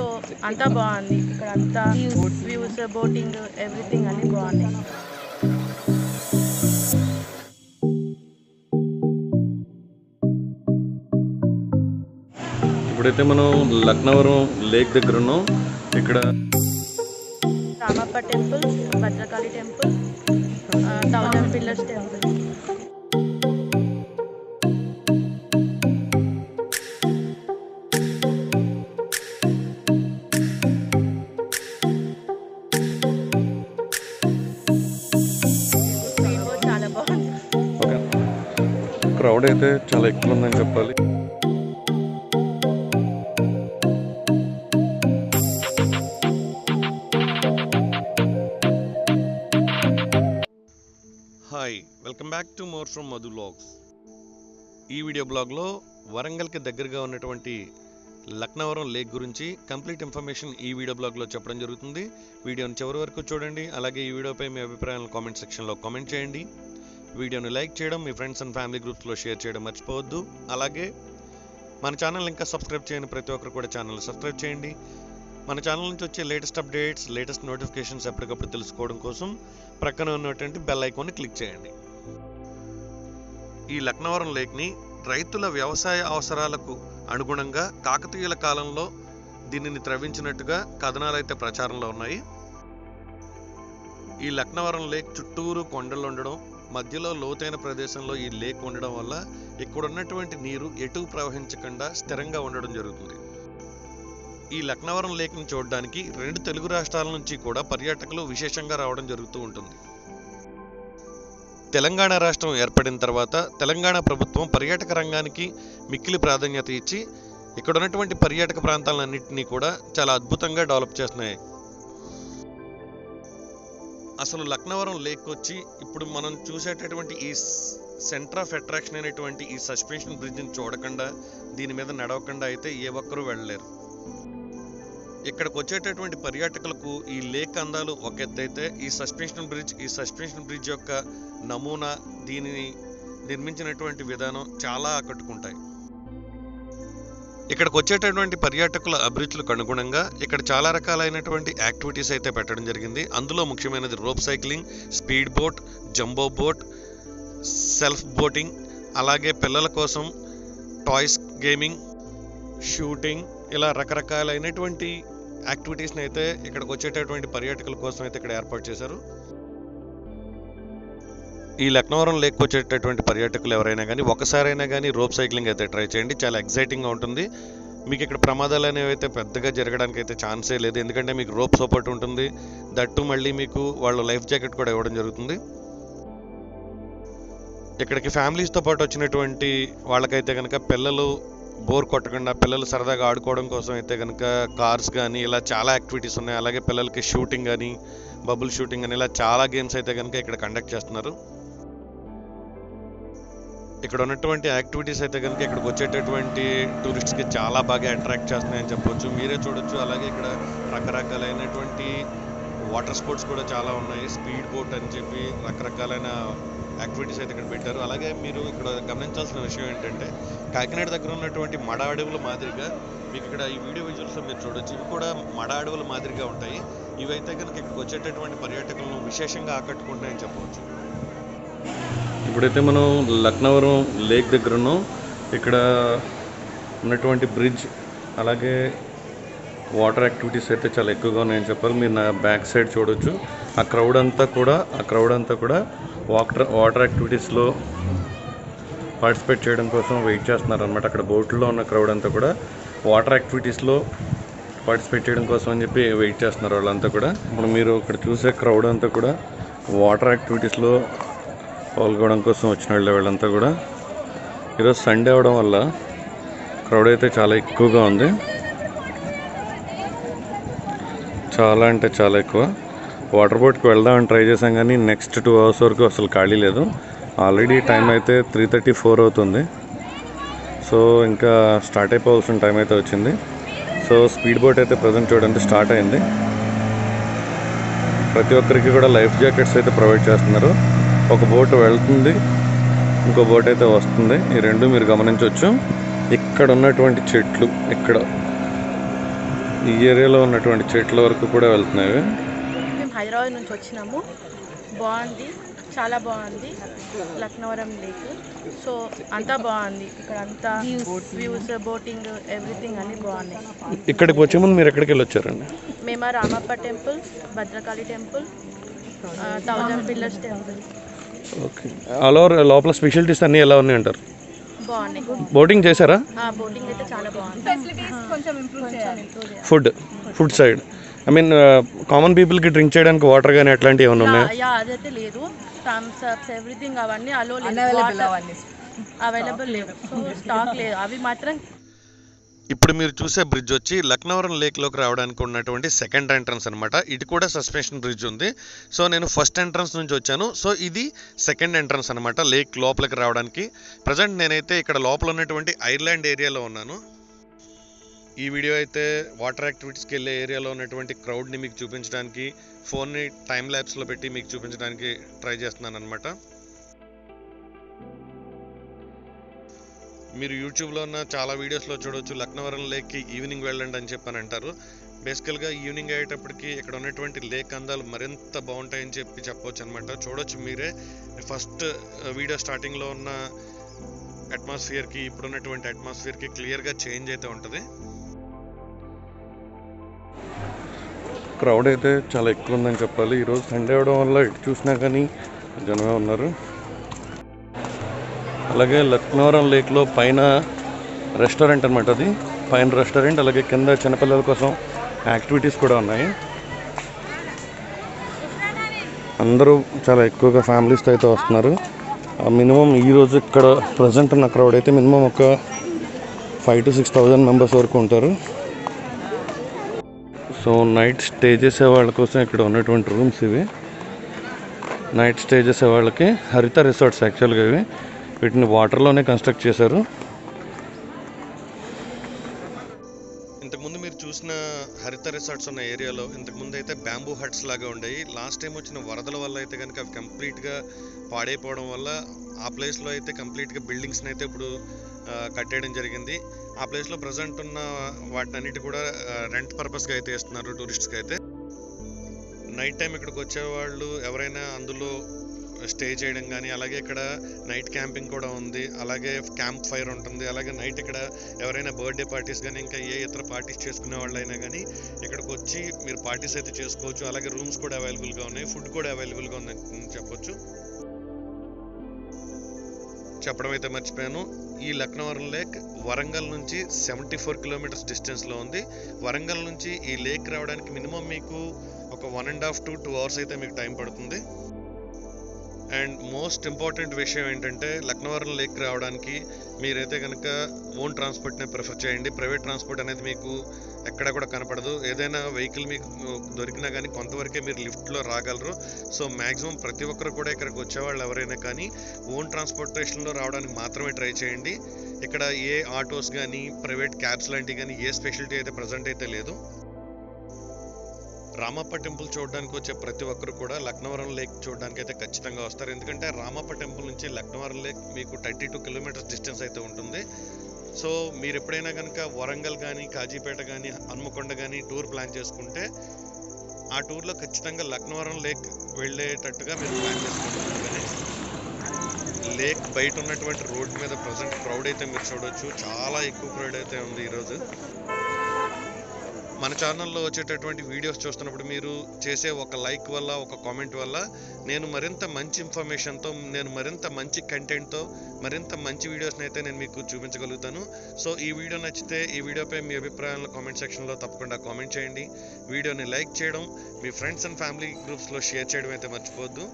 So అంతా బాగుంది ఇక్కడ, అంతా వ్యూస్, బోటింగ్, ఎవ్రీథింగ్ అన్నీ బాగున్నాయి. ఇప్పుడైతే మనం లక్నవరం లేక్ దగ్గర ఉన్నాం. ఇక్కడ Ramappa temple, Bhadrakali temple, 1000 pillars temple. చాలా బాగుంది. క్రౌడ్ అయితే చాలా ఎక్కువ ఉందని చెప్పాలి. Hi, welcome back to more from Madhu vlogs. ఈ వీడియో బ్లాగ్లో వరంగల్కి దగ్గరగా ఉన్నటువంటి లక్నవరం లేక్ గురించి కంప్లీట్ ఇన్ఫర్మేషన్ ఈ వీడియో బ్లాగ్లో చెప్పడం జరుగుతుంది. వీడియోని చివరి వరకు చూడండి. అలాగే ఈ వీడియోపై మీ అభిప్రాయాలను కామెంట్ సెక్షన్లో కామెంట్ చేయండి. వీడియోని లైక్ చేయడం, మీ ఫ్రెండ్స్ అండ్ ఫ్యామిలీ గ్రూప్స్లో షేర్ చేయడం మర్చిపోవద్దు. అలాగే మన ఛానల్ ఇంకా సబ్స్క్రైబ్ చేయని ప్రతి ఒక్కరు కూడా ఛానల్ సబ్స్క్రైబ్ చేయండి. మన ఛానల్ నుంచి వచ్చే లేటెస్ట్ అప్డేట్స్, లేటెస్ట్ నోటిఫికేషన్స్ ఎప్పటికప్పుడు తెలుసుకోవడం కోసం ప్రక్కన ఉన్నటువంటి బెల్ ఐకాన్ని క్లిక్ చేయండి. ఈ లక్నవరం లేక్ని రైతుల వ్యవసాయ అవసరాలకు అనుగుణంగా కాకతీయుల కాలంలో దీనిని త్రవ్వించినట్టుగా కథనాలు అయితే ప్రచారంలో ఉన్నాయి. ఈ లక్నవరం లేక్ చుట్టూరు కొండలు ఉండడం, మధ్యలో లోతైన ప్రదేశంలో ఈ లేక్ ఉండడం వల్ల ఇక్కడ ఉన్నటువంటి నీరు ఎటు ప్రవహించకుండా స్థిరంగా ఉండడం జరుగుతుంది. ఈ లక్నవరం లేక్ని చూడడానికి 2 తెలుగు రాష్ట్రాల నుంచి కూడా పర్యాటకులు విశేషంగా రావడం జరుగుతూ ఉంటుంది. తెలంగాణ రాష్ట్రం ఏర్పడిన తర్వాత తెలంగాణ ప్రభుత్వం పర్యాటక రంగానికి మిక్కిలి ప్రాధాన్యత ఇచ్చి ఇక్కడ ఉన్నటువంటి పర్యాటక ప్రాంతాలన్నింటినీ కూడా చాలా అద్భుతంగా డెవలప్ చేస్తున్నాయి. అసలు లక్నవరం లేక్ వచ్చి ఇప్పుడు మనం చూసేటటువంటి ఈ సెంటర్ ఆఫ్ అట్రాక్షన్ అయినటువంటి ఈ సస్పెన్షన్ బ్రిడ్జ్ని చూడకుండా, దీని మీద నడవకుండా అయితే ఏ ఒక్కరూ వెళ్ళలేరు. ఇక్కడికి వచ్చేటటువంటి పర్యాటకులకు ఈ లేక్ అందాలు ఒక ఎత్తైతే ఈ సస్పెన్షన్ బ్రిడ్జ్ యొక్క నమూనా, దీనిని నిర్మించినటువంటి విధానం చాలా ఆకట్టుకుంటాయి. ఇక్కడికి వచ్చేటటువంటి పర్యాటకుల అభిరుచులకు అనుగుణంగా ఇక్కడ చాలా రకాలైనటువంటి యాక్టివిటీస్ అయితే పెట్టడం జరిగింది. అందులో ముఖ్యమైనది rope cycling, speed boat, jumbo boat, self boating, అలాగే పిల్లల కోసం టాయ్స్ గేమింగ్, షూటింగ్, ఇలా రకరకాలైనటువంటి యాక్టివిటీస్ని అయితే ఇక్కడికి వచ్చేటటువంటి పర్యాటకుల కోసం అయితే ఇక్కడ ఏర్పాటు చేశారు. ఈ లక్నవరం లేక్ వచ్చేటటువంటి పర్యాటకులు ఎవరైనా కానీ ఒకసారైనా కానీ రోప్ సైక్లింగ్ అయితే ట్రై చేయండి. చాలా ఎగ్జైటింగ్గా ఉంటుంది. మీకు ఇక్కడ ప్రమాదాలు అనేవి అయితే పెద్దగా జరగడానికి అయితే ఛాన్సే లేదు, ఎందుకంటే మీకు రోప్ సపోర్ట్ ఉంటుంది. దట్టు మళ్ళీ మీకు వాళ్ళు లైఫ్ జాకెట్ కూడా ఇవ్వడం జరుగుతుంది. ఇక్కడికి ఫ్యామిలీస్తో పాటు వచ్చినటువంటి వాళ్ళకైతే కనుక పిల్లలు బోర్ కొట్టకుండా, పిల్లలు సరదాగా ఆడుకోవడం కోసం అయితే కనుక కార్స్ కానీ ఇలా చాలా యాక్టివిటీస్ ఉన్నాయి. అలాగే పిల్లలకి షూటింగ్ కానీ, బబుల్ షూటింగ్ అని ఇలా చాలా గేమ్స్ అయితే కనుక ఇక్కడ కండక్ట్ చేస్తున్నారు. ఇక్కడ ఉన్నటువంటి యాక్టివిటీస్ అయితే కనుక ఇక్కడికి వచ్చేటటువంటి టూరిస్ట్స్కి చాలా బాగా అట్రాక్ట్ చేస్తున్నాయని చెప్పొచ్చు. మీరే చూడొచ్చు. అలాగే ఇక్కడ రకరకాలైనటువంటి వాటర్ స్పోర్ట్స్ కూడా చాలా ఉన్నాయి. స్పీడ్ బోట్ అని చెప్పి రకరకాలైన యాక్టివిటీస్ అయితే ఇక్కడ పెట్టారు. అలాగే మీరు ఇక్కడ గమనించాల్సిన విషయం ఏంటంటే, కాకినాడ దగ్గర ఉన్నటువంటి మడ అడవుల మాదిరిగా మీకు ఇక్కడ ఈ వీడియో విజువల్స్లో మీరు చూడొచ్చు. ఇవి కూడా మడ అడవుల మాదిరిగా ఉంటాయి. ఇవైతే కనుక ఇక్కడికి వచ్చేటటువంటి పర్యాటకులను విశేషంగా ఆకట్టుకుంటాయని చెప్పవచ్చు. ఇప్పుడైతే మనం లక్నవరం లేక్ దగ్గర ఉన్నాం. ఇక్కడ ఉన్నటువంటి బ్రిడ్జ్, అలాగే వాటర్ యాక్టివిటీస్ అయితే చాలా ఎక్కువగా ఉన్నాయని చెప్పాలి. మీరు నా బ్యాక్ సైడ్ చూడొచ్చు. ఆ క్రౌడ్ అంతా కూడా వాటర్ యాక్టివిటీస్లో పార్టిసిపేట్ చేయడం కోసం వెయిట్ చేస్తున్నారు అనమాట. అక్కడ బోట్లో ఉన్న క్రౌడ్ అంతా కూడా వాటర్ యాక్టివిటీస్లో పార్టిసిపేట్ చేయడం కోసం అని చెప్పి వెయిట్ చేస్తున్నారు వాళ్ళంతా కూడా. ఇప్పుడు మీరు ఇక్కడ చూసే క్రౌడ్ అంతా కూడా వాటర్ యాక్టివిటీస్లో పాల్గొనడం కోసం వచ్చిన వీళ్ళంతా కూడా. ఈరోజు సండే అవడం వల్ల క్రౌడ్ అయితే చాలా ఎక్కువగా ఉంది, చాలా అంటే చాలా ఎక్కువ. వాటర్ బోట్కి వెళ్దామని ట్రై చేసాం కానీ నెక్స్ట్ 2 అవర్స్ వరకు అసలు ఖాళీ లేదు. ఆల్రెడీ టైం అయితే 3:34 అవుతుంది. సో ఇంకా స్టార్ట్ అయిపోవాల్సిన టైం అయితే వచ్చింది. సో స్పీడ్ బోట్ అయితే ప్రజెంట్ చూడండి స్టార్ట్ అయింది. ప్రతి ఒక్కరికి కూడా లైఫ్ జాకెట్స్ అయితే ప్రొవైడ్ చేస్తున్నారు. ఒక బోట్ వెళ్తుంది, ఇంకో బోట్ అయితే వస్తుంది. ఈ రెండు మీరు గమనించవచ్చు. ఇక్కడ ఉన్నటువంటి చెట్లు, ఇక్కడ ఈ ఏరియాలో ఉన్నటువంటి చెట్ల వరకు కూడా వెళ్తున్నాయి. మేము హైదరాబాద్ నుంచి వచ్చినాము. బాగుంది, చాలా బాగుంది లక్నవరం లేక్. సో అంతా బాగుంది, ఇక్కడ అంతా వ్యూస్, బోటింగ్, ఎవ్రీథింగ్ అన్నీ బాగున్నాయి. ఇక్కడికి వచ్చే ముందు మీరు ఎక్కడికి వెళ్ళొచ్చారండి? మేము Ramappa temple, Bhadrakali temple, 1000 pillars temple. Okay. All over లోపల స్పెషాలిటీస్ అన్నీ ఎలా ఉన్నాయి అంటారు? బాగున్నాయి. బోటింగ్ చేశారా? బోటింగ్ అయితే చాలా బాగుంది. కొంచెం ఇంప్రూవ్ చేయాలి. Food side I mean common పీపుల్కి డ్రింక్ చేయడానికి వాటర్ కానీ అట్లాంటివి ఏమైనా ఉన్నాయా? అదైతే లేదు. థమ్స్ అప్స్ ఎవ్రీథింగ్ అవన్నీ అవైలబుల్ లేవు. సో స్టాక్ లేదు అవి మాత్రం. ఇప్పుడు మీరు చూసే బ్రిడ్జ్ వచ్చి లక్నవరం లేక్లోకి రావడానికి ఉన్నటువంటి సెకండ్ ఎంట్రన్స్ అనమాట. ఇది కూడా సస్పెన్షన్ బ్రిడ్జ్ ఉంది. సో నేను ఫస్ట్ ఎంట్రన్స్ నుంచి వచ్చాను. సో ఇది సెకండ్ ఎంట్రన్స్ అనమాట లేక్ లోపలికి రావడానికి. ప్రజెంట్ నేనైతే ఇక్కడ లోపల ఉన్నటువంటి ఐర్లాండ్ ఏరియాలో ఉన్నాను. ఈ వీడియో అయితే వాటర్ యాక్టివిటీస్కి వెళ్ళే ఏరియాలో ఉన్నటువంటి క్రౌడ్ని మీకు చూపించడానికి, ఫోన్ని టైం ల్యాబ్స్లో పెట్టి మీకు చూపించడానికి ట్రై చేస్తున్నాను అనమాట. మీరు యూట్యూబ్లో ఉన్న చాలా వీడియోస్లో చూడవచ్చు లక్నవరం లేక్కి ఈవినింగ్ వెళ్ళండి అని చెప్పని అంటారు. బేసికల్గా ఈవినింగ్ అయ్యేటప్పటికి ఇక్కడ ఉన్నటువంటి లేక్ అందాలు మరింత బాగుంటాయని చెప్పవచ్చు అనమాట. చూడొచ్చు మీరే. ఫస్ట్ వీడియో స్టార్టింగ్లో ఉన్న అట్మాస్ఫియర్కి ఇప్పుడున్నటువంటి అట్మాస్ఫియర్కి క్లియర్గా చేంజ్ అయితే ఉంటుంది. క్రౌడ్ అయితే చాలా ఎక్కువ ఉందని చెప్పాలి. ఈరోజు సండే అవడం వల్ల ఇటు చూసినా కానీ జనమే ఉన్నారు. అలాగే లక్నవరం లేక్లో పైన రెస్టారెంట్ అనమాట, అది పైన రెస్టారెంట్. అలాగే కింద చిన్నపిల్లల కోసం యాక్టివిటీస్ కూడా ఉన్నాయి. అందరూ చాలా ఎక్కువగా ఫ్యామిలీస్తో అయితే వస్తున్నారు. మినిమం ఈరోజు ఇక్కడ ప్రజెంట్ ఉన్న క్రౌడ్ అయితే మినిమం ఒక 5,000 to 6,000 మెంబర్స్ వరకు ఉంటారు. సో నైట్ స్టే చేసే వాళ్ళ కోసం ఇక్కడ ఉన్నటువంటి రూమ్స్ ఇవి. నైట్ స్టే చేసే వాళ్ళకి హరిత రిసార్ట్స్ యాక్చువల్గా ఇవి. వీటిని వాటర్లోనే కన్స్ట్రక్ట్ చేశారు. ఇంతకుముందు మీరు చూసిన హరిత రిసార్ట్స్ ఉన్న ఏరియాలో ఇంతకుముందు అయితే బ్యాంబూ హట్స్ లాగా ఉండేవి. లాస్ట్ టైం వచ్చిన వరదల వల్ల అయితే కనుక అవి కంప్లీట్గా పాడైపోవడం వల్ల ఆ ప్లేస్లో అయితే కంప్లీట్గా బిల్డింగ్స్ని అయితే ఇప్పుడు కట్టేయడం జరిగింది. ఆ ప్లేస్లో ప్రజెంట్ ఉన్న వాటిని అన్నిటి కూడా రెంట్ పర్పస్గా అయితే ఇస్తున్నారు టూరిస్ట్స్కి అయితే. నైట్ టైం ఇక్కడికి వచ్చేవాళ్ళు ఎవరైనా అందులో స్టే చేయడం కానీ, అలాగే ఇక్కడ నైట్ క్యాంపింగ్ కూడా ఉంది, అలాగే క్యాంప్ ఫైర్ ఉంటుంది. అలాగే నైట్ ఇక్కడ ఎవరైనా బర్త్డే పార్టీస్ కానీ ఇంకా ఏ ఇతర పార్టీస్ చేసుకునే వాళ్ళు అయినా కానీ ఇక్కడికి వచ్చి మీరు పార్టీస్ అయితే చేసుకోవచ్చు. అలాగే రూమ్స్ కూడా అవైలబుల్గా ఉన్నాయి, ఫుడ్ కూడా అవైలబుల్గా ఉందని చెప్పొచ్చు. చెప్పడం అయితే మర్చిపోయాను, ఈ లక్నవరం లేక్ వరంగల్ నుంచి 74 కిలోమీటర్స్ డిస్టెన్స్లో ఉంది. వరంగల్ నుంచి ఈ లేక్ రావడానికి మినిమం మీకు ఒక 1.5 to 2 hours అయితే మీకు టైం పడుతుంది. అండ్ మోస్ట్ ఇంపార్టెంట్ విషయం ఏంటంటే లక్నవరం లేక్ రావడానికి మీరైతే కనుక ఓన్ ట్రాన్స్పోర్ట్నే ప్రిఫర్ చేయండి. ప్రైవేట్ ట్రాన్స్పోర్ట్ అనేది మీకు ఎక్కడ కూడా కనపడదు. ఏదైనా వెహికల్ మీకు దొరికినా కానీ కొంతవరకే మీరు లిఫ్ట్లో రాగలరు. సో మ్యాక్సిమం ప్రతి ఒక్కరు కూడా ఇక్కడికి వచ్చేవాళ్ళు ఎవరైనా కానీ ఓన్ ట్రాన్స్పోర్టేషన్లో రావడానికి మాత్రమే ట్రై చేయండి. ఇక్కడ ఏ ఆటోస్ కానీ ప్రైవేట్ క్యాబ్స్ లాంటివి కానీ ఏ స్పెషాలిటీ అయితే ప్రజెంట్ అయితే లేదు. రామప్ప టెంపుల్ చూడడానికి వచ్చే ప్రతి ఒక్కరు కూడా లక్నవరం లేక్ చూడడానికి అయితే ఖచ్చితంగా వస్తారు. ఎందుకంటే రామప్ప టెంపుల్ నుంచి లక్నవరం లేక్ మీకు 32 కిలోమీటర్స్ డిస్టెన్స్ అయితే ఉంటుంది. సో మీరు ఎప్పుడైనా కనుక వరంగల్ కానీ, కాజీపేట కానీ, హన్మకొండ కానీ టూర్ ప్లాన్ చేసుకుంటే ఆ టూర్లో ఖచ్చితంగా లక్నవరం లేక్ వెళ్ళేటట్టుగా మీరు ప్లాన్ చేసుకుంటారు. కానీ లేక్ బయట ఉన్నటువంటి రోడ్ మీద ప్రజెంట్ క్రౌడ్ అయితే మీరు చూడవచ్చు, చాలా ఎక్కువ క్రౌడ్ అయితే ఉంది ఈరోజు. మన ఛానల్లో వచ్చేటటువంటి వీడియోస్ చూస్తున్నప్పుడు మీరు చేసే ఒక లైక్ వల్ల, ఒక కామెంట్ వల్ల నేను మరింత మంచి ఇన్ఫర్మేషన్తో, నేను మరింత మంచి కంటెంట్తో, మరింత మంచి వీడియోస్ని అయితే నేను మీకు చూపించగలుగుతాను. సో ఈ వీడియో నచ్చితే ఈ వీడియోపై మీ అభిప్రాయాలను కామెంట్ సెక్షన్లో తప్పకుండా కామెంట్ చేయండి. వీడియోని లైక్ చేయడం, మీ ఫ్రెండ్స్ అండ్ ఫ్యామిలీ గ్రూప్స్లో షేర్ చేయడం అయితే మర్చిపోవద్దు.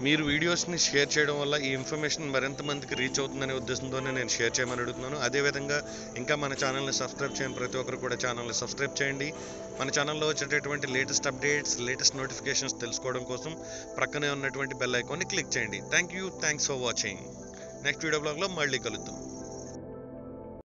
మీరు వీడియోస్ని షేర్ చేయడం వల్ల ఈ ఇన్ఫర్మేషన్ మరింత మందికి రీచ్ అవుతుందనే ఉద్దేశంతోనే నేను షేర్ చేయమని అడుగుతున్నాను. అదేవిధంగా ఇంకా మన ఛానల్ని సబ్స్క్రైబ్ చేయని ప్రతి ఒక్కరు కూడా ఛానల్ని సబ్స్క్రైబ్ చేయండి. మన ఛానల్లో వచ్చేటటువంటి లేటెస్ట్ అప్డేట్స్, లేటెస్ట్ నోటిఫికేషన్స్ తెలుసుకోవడం కోసం ప్రక్కనే ఉన్నటువంటి బెల్ ఐకాన్ని క్లిక్ చేయండి. Thanks for watching. Next video బ్లాగ్లో మళ్ళీ కలుద్దాం.